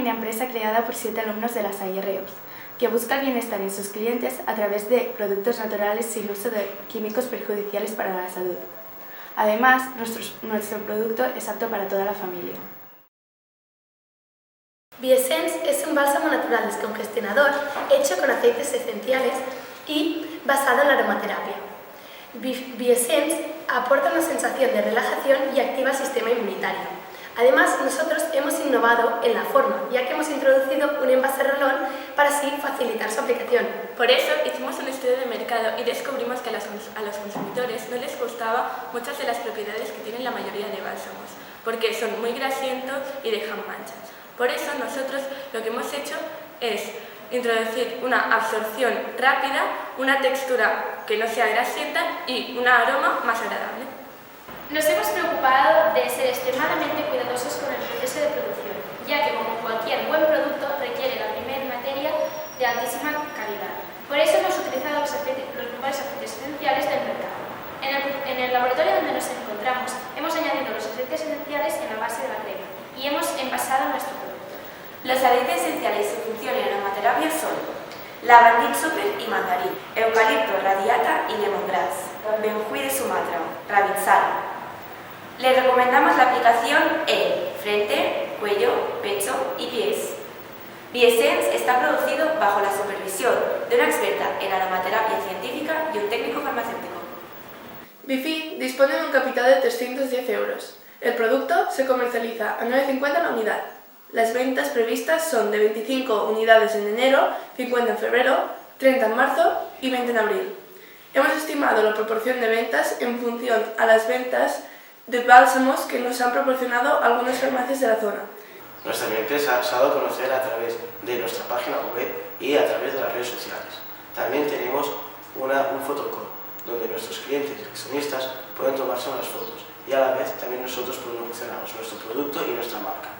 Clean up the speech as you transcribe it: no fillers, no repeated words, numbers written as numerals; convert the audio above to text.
femenina empresa creada por 7 alumnos de la Salle Reus, que busca el bienestar en sus clientes a través de productos naturales sin uso de químicos perjudiciales para la salud. Además, nuestro producto es apto para toda la familia. Bioessence es un bálsamo natural descongestionador hecho con aceites esenciales y basado en la aromaterapia. Bioessence aporta una sensación de relajación y activa el sistema inmunitario. Además, nosotros hemos innovado en la forma, ya que hemos introducido un envase rolón para así facilitar su aplicación. Por eso hicimos un estudio de mercado y descubrimos que a los consumidores no les gustaban muchas de las propiedades que tienen la mayoría de bálsamos, porque son muy grasientos y dejan manchas. Por eso nosotros lo que hemos hecho es introducir una absorción rápida, una textura que no sea grasienta y un aroma más agradable. Nos hemos preocupado de ser extremadamente cuidadosos con el proceso de producción, ya que como cualquier buen producto requiere la primera materia de altísima calidad. Por eso hemos utilizado los mejores aceites esenciales del mercado. En el laboratorio donde nos encontramos hemos añadido los aceites esenciales en la base de la crema y hemos envasado nuestro producto. Los aceites esenciales sin función en aromaterapia son lavandín super y mandarín, eucalipto radiata y lemongrass, benjuí de Sumatra, rabinsara. Le recomendamos la aplicación en frente, cuello, pecho y pies. Bioessence está producido bajo la supervisión de una experta en aromaterapia científica y un técnico farmacéutico. Bifi dispone de un capital de 310 euros. El producto se comercializa a 9,50 la unidad. Las ventas previstas son de 25 unidades en enero, 50 en febrero, 30 en marzo y 20 en abril. Hemos estimado la proporción de ventas en función a las ventas de bálsamos que nos han proporcionado algunas farmacias de la zona. Nuestra empresa se ha dado a conocer a través de nuestra página web y a través de las redes sociales. También tenemos un fotocall, donde nuestros clientes y accionistas pueden tomarse unas fotos y a la vez también nosotros promocionamos nuestro producto y nuestra marca.